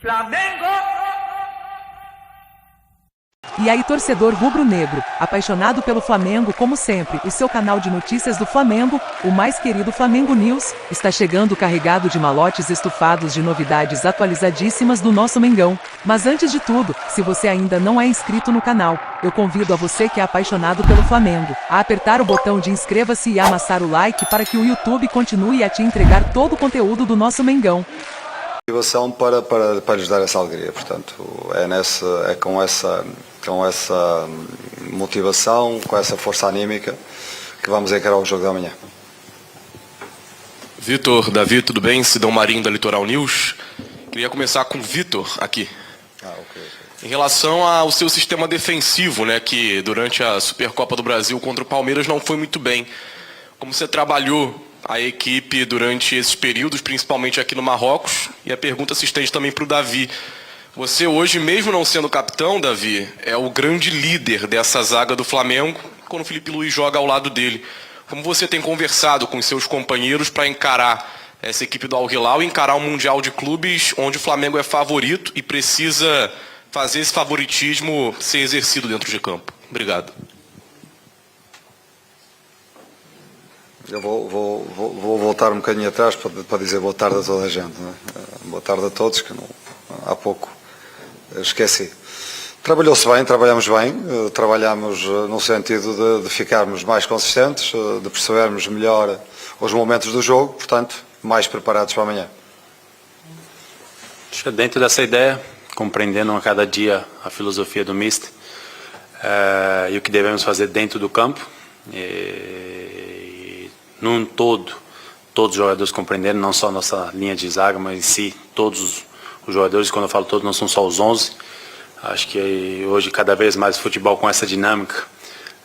Flamengo! E aí, torcedor rubro-negro, apaixonado pelo Flamengo como sempre, o seu canal de notícias do Flamengo, o mais querido Flamengo News, está chegando carregado de malotes estufados de novidades atualizadíssimas do nosso Mengão. Mas antes de tudo, se você ainda não é inscrito no canal, eu convido a você que é apaixonado pelo Flamengo, a apertar o botão de inscreva-se e amassar o like para que o YouTube continue a te entregar todo o conteúdo do nosso Mengão. Motivação para lhes dar essa alegria, portanto, é com essa motivação, com essa força anímica que vamos encarar o jogo da manhã. Vitor, Davi, tudo bem? Sidão Marinho da Litoral News. Queria começar com o Vitor aqui. Ok. Em relação ao seu sistema defensivo, né, que durante a Supercopa do Brasil contra o Palmeiras não foi muito bem. Como você trabalhou a equipe durante esses períodos, principalmente aqui no Marrocos? E a pergunta se estende também para o Davi. Você hoje, mesmo não sendo capitão, Davi, é o grande líder dessa zaga do Flamengo, quando o Felipe Luiz joga ao lado dele. Como você tem conversado com seus companheiros para encarar essa equipe do Al Hilal e encarar um Mundial de Clubes onde o Flamengo é favorito e precisa fazer esse favoritismo ser exercido dentro de campo? Obrigado. Eu vou voltar um bocadinho atrás para dizer boa tarde a toda a gente, né? Boa tarde a todos, que há pouco esqueci. Trabalhou-se bem, trabalhamos bem, trabalhamos no sentido de ficarmos mais consistentes, de percebermos melhor os momentos do jogo, portanto, mais preparados para amanhã. Acho que dentro dessa ideia, compreendendo a cada dia a filosofia do Mister e o que devemos fazer dentro do campo, num todo, todos os jogadores compreenderam, não só a nossa linha de zaga, mas em si, todos os jogadores, quando eu falo todos, não são só os 11. Acho que hoje, cada vez mais, o futebol com essa dinâmica,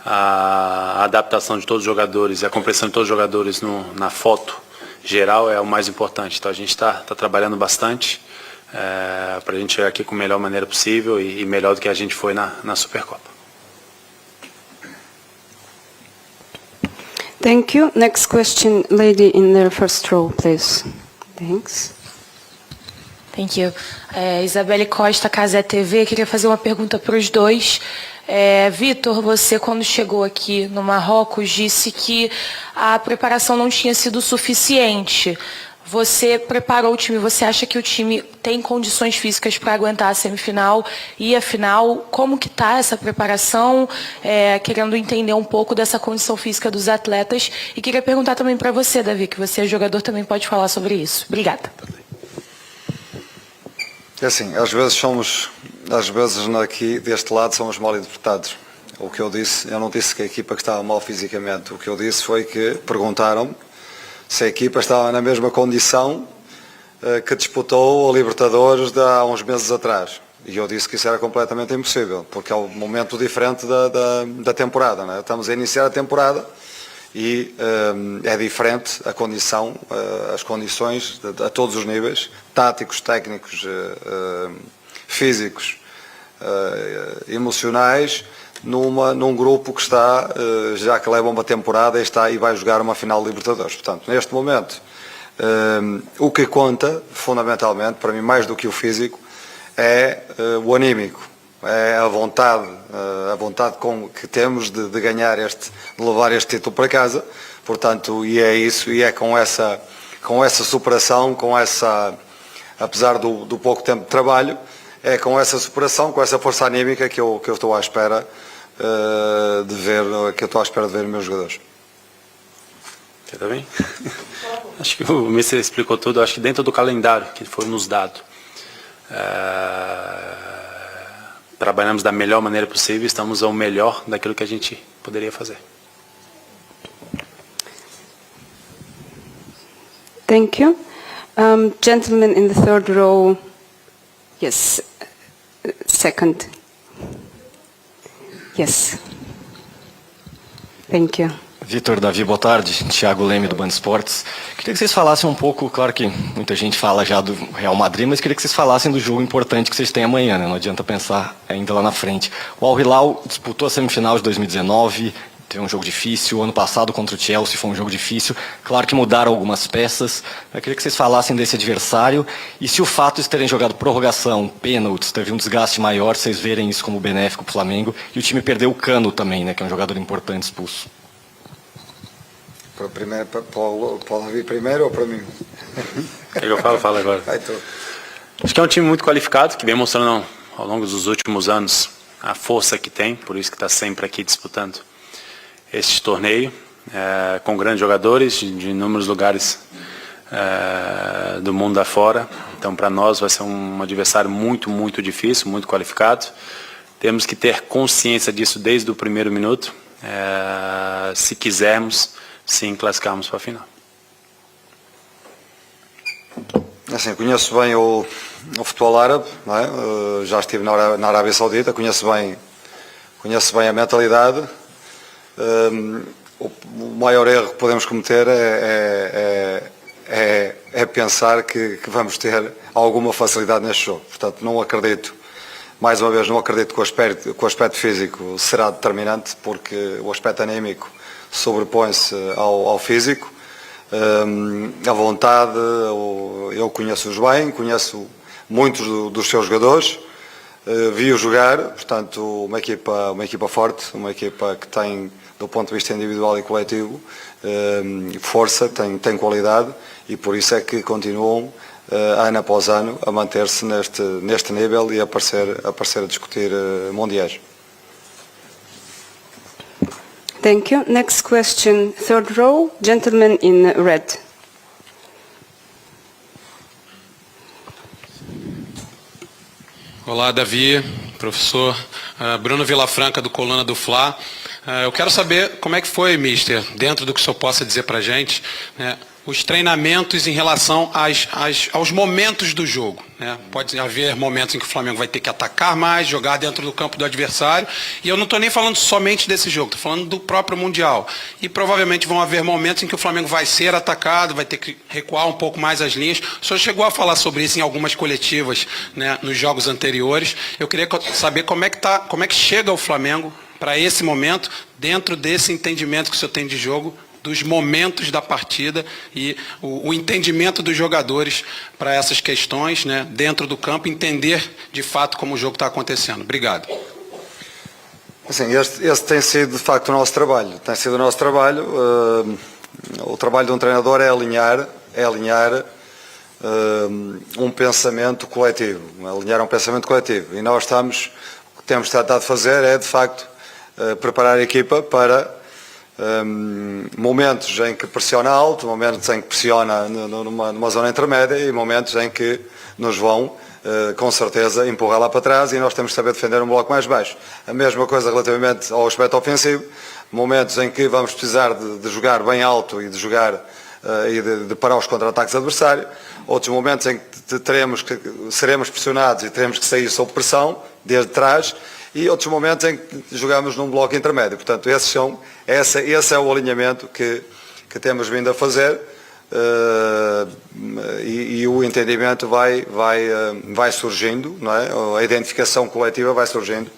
a adaptação de todos os jogadores e a compreensão de todos os jogadores na foto geral é o mais importante. Então a gente está trabalhando bastante para a gente chegar aqui com a melhor maneira possível e melhor do que a gente foi na Supercopa. Thank you. Next question, lady in the first row, please. Thanks. Thank you. Isabelle Costa, Casé TV. Queria fazer uma pergunta para os dois. Vitor, você quando chegou aqui no Marrocos disse que a preparação não tinha sido suficiente. Você preparou o time, você acha que o time tem condições físicas para aguentar a semifinal e a final? Como que está essa preparação? Querendo entender um pouco dessa condição física dos atletas. E queria perguntar também para você, Davi, que você é jogador, também pode falar sobre isso. Obrigada. Assim, às vezes aqui deste lado somos mal interpretados. O que eu disse, eu não disse que a equipa que estava mal fisicamente. O que eu disse foi que perguntaram se a equipa estava na mesma condição que disputou a Libertadores de há uns meses atrás. E eu disse que isso era completamente impossível, porque é um momento diferente da temporada, né? Estamos a iniciar a temporada e é diferente a condição, as condições a todos os níveis, táticos, técnicos, físicos, emocionais, num grupo que está, já que leva uma temporada e vai jogar uma final de Libertadores. Portanto, neste momento, o que conta, fundamentalmente, para mim, mais do que o físico, é o anímico, é a vontade que temos de ganhar de levar este título para casa. Portanto, e é isso, e é com essa superação, apesar do pouco tempo de trabalho, é com essa superação, com essa força anímica que eu estou à espera de ver os meus jogadores. Está bem? Acho que o Mister explicou tudo. Acho que dentro do calendário que foi nos dado, trabalhamos da melhor maneira possível, estamos ao melhor daquilo que a gente poderia fazer. Thank you. Gentleman in the third row. Yes. Second. Yes. Thank you. Vitor, Davi, boa tarde. Thiago Leme, do Band Esportes. Queria que vocês falassem um pouco, claro que muita gente fala já do Real Madrid, mas queria que vocês falassem do jogo importante que vocês têm amanhã, né? Não adianta pensar ainda lá na frente. O Al Hilal disputou a semifinal de 2019, teve um jogo difícil, ano passado contra o Chelsea foi um jogo difícil, claro que mudaram algumas peças. Eu queria que vocês falassem desse adversário e se o fato de terem jogado prorrogação, pênaltis, teve um desgaste maior, vocês verem isso como benéfico para o Flamengo, e o time perdeu o Cano também, né, que é um jogador importante expulso. Pode vir primeiro ou para mim? Eu falo agora. Acho que é um time muito qualificado, que vem mostrando ao longo dos últimos anos a força que tem, por isso que está sempre aqui disputando este torneio, com grandes jogadores de inúmeros lugares do mundo afora. Então, para nós vai ser um adversário muito, muito difícil, muito qualificado. Temos que ter consciência disso desde o primeiro minuto, se quisermos, sim, classificarmos para a final. Assim, conheço bem o futebol árabe, não é? Já estive na Arábia Saudita, conheço bem a mentalidade. O maior erro que podemos cometer é pensar que vamos ter alguma facilidade neste jogo. Portanto, não acredito, mais uma vez, não acredito que o aspecto físico será determinante, porque o aspecto anímico sobrepõe-se ao físico. A vontade, eu conheço-os bem, conheço muitos dos seus jogadores, vi-os jogar, portanto uma equipa forte, uma equipa que tem, do ponto de vista individual e coletivo, força, tem qualidade, e por isso é que continuam ano após ano a manter-se neste nível e a aparecer a discutir mundiais. Thank you. Next question, third row, gentleman in red. Olá, Davi, professor. Bruno Vilafranca, do Coluna do Fla. Eu quero saber como é que foi, mister, dentro do que o senhor possa dizer para a gente, né, os treinamentos em relação aos momentos do jogo, né? Pode haver momentos em que o Flamengo vai ter que atacar mais, jogar dentro do campo do adversário, e eu não estou nem falando somente desse jogo, estou falando do próprio Mundial. E provavelmente vão haver momentos em que o Flamengo vai ser atacado, vai ter que recuar um pouco mais as linhas. O senhor chegou a falar sobre isso em algumas coletivas, né, nos jogos anteriores. Eu queria saber como é que chega o Flamengo para esse momento, dentro desse entendimento que o senhor tem de jogo, dos momentos da partida e o entendimento dos jogadores para essas questões, né, dentro do campo, entender de fato como o jogo está acontecendo. Obrigado. Assim, esse tem sido de facto o nosso trabalho. Tem sido o nosso trabalho. O trabalho de um treinador é alinhar um pensamento coletivo. Alinhar um pensamento coletivo. E nós o que temos tentado fazer é, de facto, preparar a equipa para momentos em que pressiona alto, momentos em que pressiona numa zona intermédia e momentos em que nos vão, com certeza, empurrar lá para trás, e nós temos que saber defender um bloco mais baixo. A mesma coisa relativamente ao aspecto ofensivo, momentos em que vamos precisar de jogar bem alto e de jogar e de parar os contra-ataques adversários, outros momentos em que seremos pressionados e teremos que sair sob pressão, desde trás, e outros momentos em que jogamos num bloco intermédio. Portanto, esse é o alinhamento que temos vindo a fazer, e o entendimento vai surgindo, não é? A identificação coletiva vai surgindo.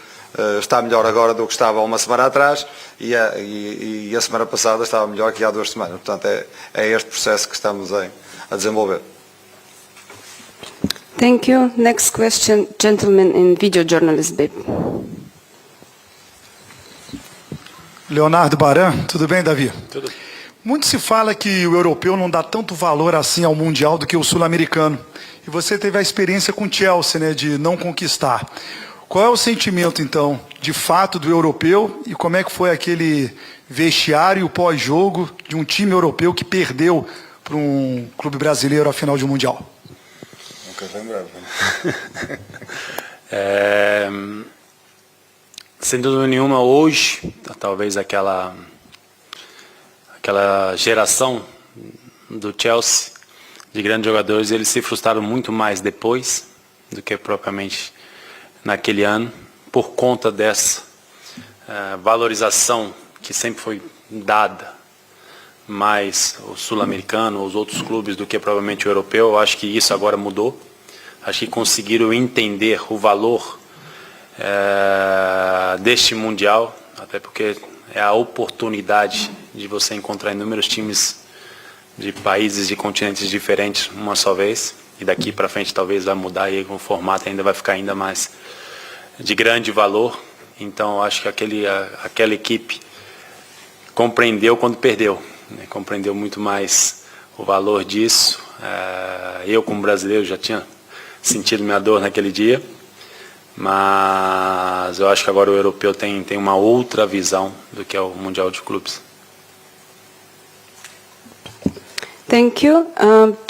Está melhor agora do que estava há uma semana atrás, e a semana passada estava melhor que há 2 semanas. Portanto, é este processo que estamos a desenvolver. Thank you. Next question, gentleman in video journalist, babe. Leonardo Baran, tudo bem, Davi? Tudo. Muito se fala que o europeu não dá tanto valor assim ao mundial do que o sul-americano. E você teve a experiência com o Chelsea, né, de não conquistar. Qual é o sentimento, então, de fato do europeu, e como é que foi aquele vestiário pós-jogo de um time europeu que perdeu para um clube brasileiro à final de um mundial? Sem dúvida nenhuma, hoje, talvez aquela geração do Chelsea, de grandes jogadores, eles se frustraram muito mais depois do que propriamente naquele ano, por conta dessa valorização que sempre foi dada mais o sul-americano, os outros clubes, do que provavelmente o europeu. Eu acho que isso agora mudou. Acho que conseguiram entender o valor deste Mundial, até porque é a oportunidade de você encontrar inúmeros times de países, de continentes diferentes uma só vez. E daqui para frente talvez vai mudar e o formato ainda vai ficar ainda mais de grande valor. Então eu acho que aquela equipe compreendeu quando perdeu, né? Compreendeu muito mais o valor disso. Eu como brasileiro já tinha sentido minha dor naquele dia, mas eu acho que agora o europeu tem uma outra visão do que é o Mundial de Clubes. Thank you.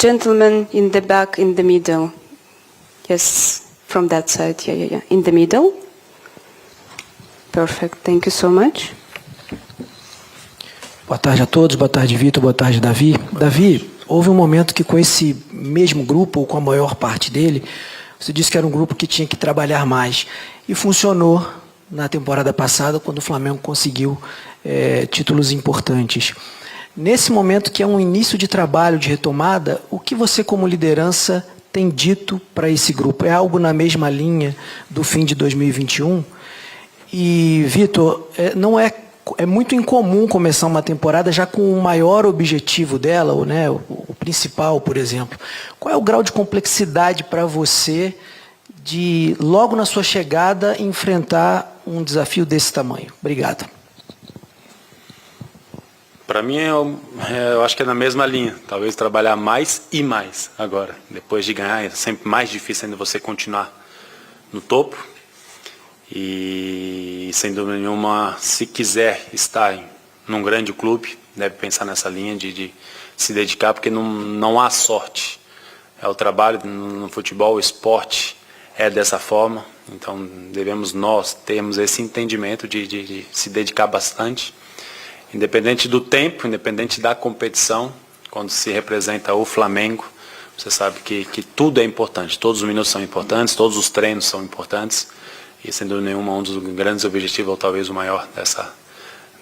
Gentleman in the back, in the middle. Yes, from that side. Yeah. In the middle. Perfect. Thank you so much. Boa tarde a todos. Boa tarde, Vitor. Boa tarde, Davi. Davi, houve um momento que com esse mesmo grupo, ou com a maior parte dele, você disse que era um grupo que tinha que trabalhar mais. E funcionou na temporada passada, quando o Flamengo conseguiu títulos importantes. Nesse momento que é um início de trabalho, de retomada, o que você como liderança tem dito para esse grupo? É algo na mesma linha do fim de 2021? E, Vitor, é muito incomum começar uma temporada já com o maior objetivo dela, ou, né, o principal, por exemplo. Qual é o grau de complexidade para você de, logo na sua chegada, enfrentar um desafio desse tamanho? Obrigado. Para mim, eu acho que é na mesma linha. Talvez trabalhar mais e mais agora. Depois de ganhar, é sempre mais difícil ainda você continuar no topo. E, sem dúvida nenhuma, se quiser estar num grande clube, deve pensar nessa linha de se dedicar, porque não há sorte. É o trabalho no futebol, o esporte é dessa forma. Então, devemos nós termos esse entendimento de se dedicar bastante. Independente do tempo, independente da competição, quando se representa o Flamengo, você sabe que tudo é importante, todos os minutos são importantes, todos os treinos são importantes, e sem dúvida nenhuma um dos grandes objetivos, ou talvez o maior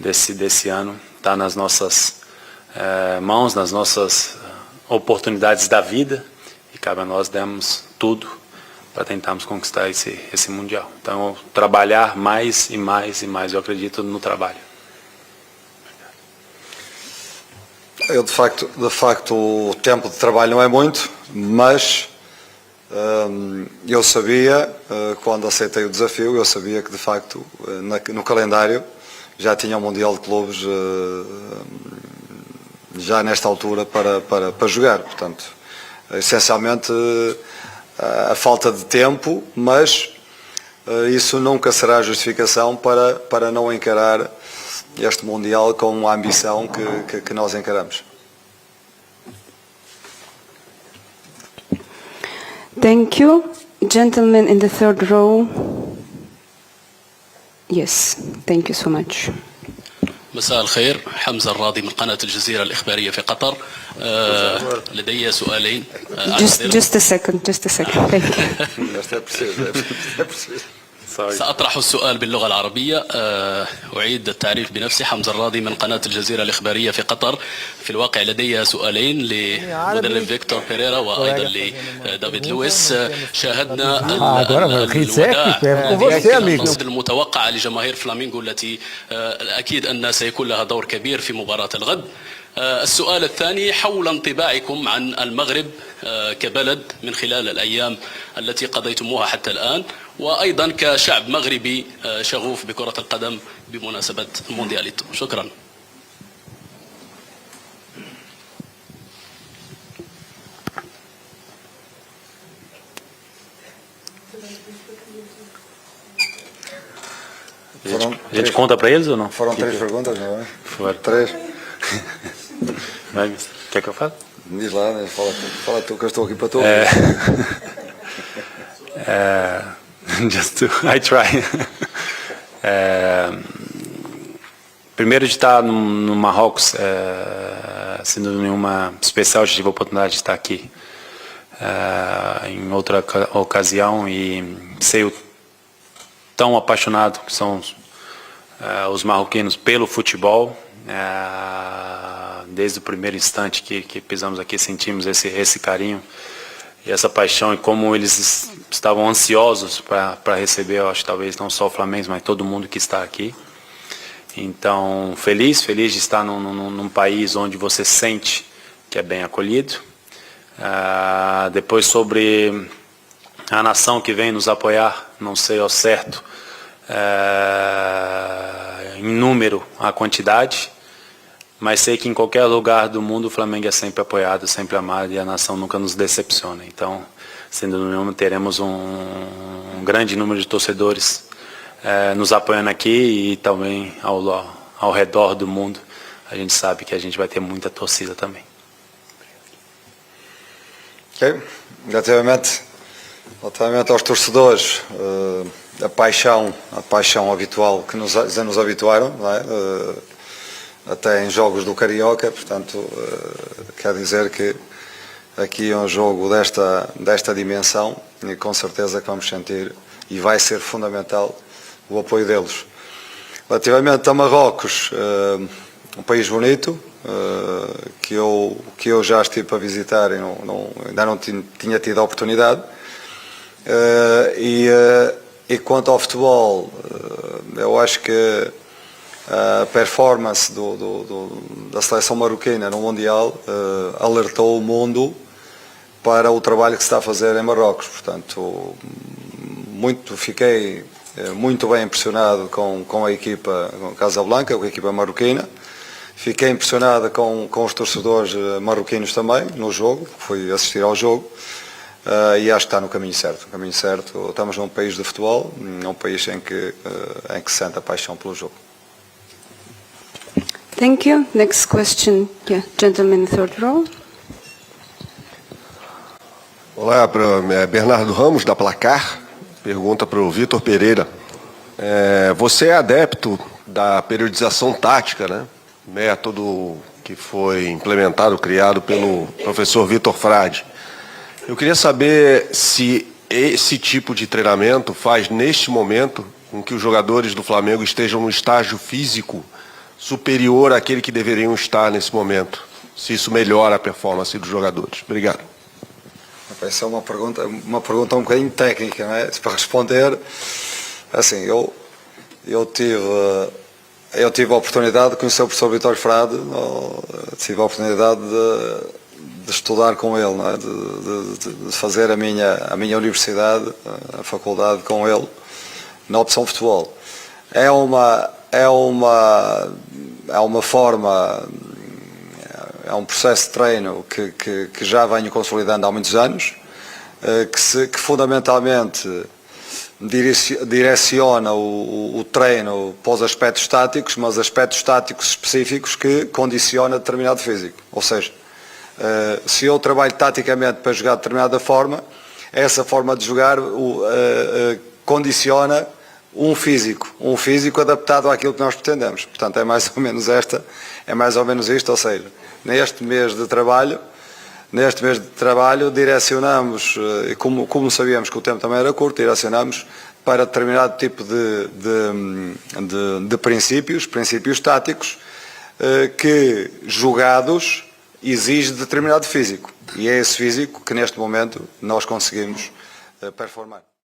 desse ano, está nas nossas mãos, nas nossas oportunidades da vida, e cabe a nós darmos tudo para tentarmos conquistar esse Mundial. Então, trabalhar mais e mais e mais, eu acredito no trabalho. Eu, de facto, o tempo de trabalho não é muito, mas eu sabia, quando aceitei o desafio, eu sabia que, de facto, no calendário já tinha o Mundial de Clubes já nesta altura para jogar. Portanto, essencialmente, a falta de tempo, mas isso nunca será justificação para não encarar este Mundial com a ambição que nós encaramos. Thank you. Gentleman in the third row. Yes, thank you so much. مساء الخير، حمزة الراضي من قناة الجزيرة الإخبارية في قطر. لدي سؤالين. Just a second. Thank you. سأطرح السؤال باللغة العربية. أعيد التعريف بنفسي، حمزة الراضي من قناة الجزيرة الإخبارية في قطر. في الواقع لدي سؤالين لمدرب فيكتور بيريرا وأيضا لدافيد لويس. شاهدنا النصر المتوقع لجماهير فلامينغو التي أكيد أن سيكون لها دور كبير في مباراة الغد. السؤال الثاني حول انطباعكم عن المغرب كبلد من خلال الأيام التي قضيتموها حتى الآن، وأيضا كشعب مغربي شغوف بكرة القدم بمناسبة الموندياليتو. شكرا. A gente conta para eles ou não? Foram 3 perguntas, não é? Foram 3. Quer que eu fale? Diz lá, né? Fala tu, que eu estou aqui para tu. I try. Primeiro de estar no Marrocos, sem dúvida nenhuma especial, eu tive a oportunidade de estar aqui em outra ocasião e sei o tão apaixonado que são os marroquinos pelo futebol. Desde o primeiro instante que pisamos aqui, sentimos esse carinho e essa paixão, e como eles estavam ansiosos para receber, eu acho, talvez não só o Flamengo, mas todo mundo que está aqui. Então, feliz de estar num país onde você sente que é bem acolhido. Depois sobre a nação que vem nos apoiar, não sei ao certo em número a quantidade, mas sei que em qualquer lugar do mundo o Flamengo é sempre apoiado, sempre amado e a nação nunca nos decepciona. Então, sendo nenhuma, teremos um grande número de torcedores nos apoiando aqui e também ao redor do mundo. A gente sabe que a gente vai ter muita torcida também. Ok, relativamente aos torcedores, a paixão habitual que já nos habituaram, não é? Até em jogos do Carioca, portanto, quer dizer que aqui é um jogo desta dimensão e com certeza que vamos sentir e vai ser fundamental o apoio deles. Relativamente a Marrocos, um país bonito, que eu já estive para visitar e ainda não tinha tido a oportunidade. E quanto ao futebol, eu acho que a performance da seleção marroquina no Mundial alertou o mundo para o trabalho que se está a fazer em Marrocos. Portanto, fiquei muito bem impressionado com a equipa Casablanca, com a equipa marroquina. Fiquei impressionado com os torcedores marroquinos também no jogo, fui assistir ao jogo. E acho que está no caminho certo. Estamos num país de futebol, num país em que se sente a paixão pelo jogo. Thank you. Next question. Yeah, gentleman in third row. Olá, Bernardo Ramos, da Placar. Pergunta para o Vitor Pereira. Você é adepto da periodização tática, né? Método que foi implementado, criado pelo professor Vitor Frade. Eu queria saber se esse tipo de treinamento faz, neste momento, com que os jogadores do Flamengo estejam no estágio físico superior àquele que deveriam estar nesse momento. Se isso melhora a performance dos jogadores. Obrigado. Essa é uma pergunta um bocadinho técnica, não é? Para responder, assim, eu tive a oportunidade de conhecer o professor Vitor Frade, tive a oportunidade de estudar com ele, não é? de fazer a minha universidade, a faculdade com ele, na opção futebol. É uma forma, é um processo de treino que já venho consolidando há muitos anos, que fundamentalmente direciona o treino para os aspectos táticos, mas aspectos táticos específicos que condiciona determinado físico. Ou seja, se eu trabalho taticamente para jogar de determinada forma, essa forma de jogar condiciona um físico adaptado àquilo que nós pretendemos. Portanto, é mais ou menos isto, ou seja, neste mês de trabalho direcionamos, como sabíamos que o tempo também era curto, direcionamos para determinado tipo de princípios táticos que, jogados, exige determinado físico. E é esse físico que neste momento nós conseguimos performar.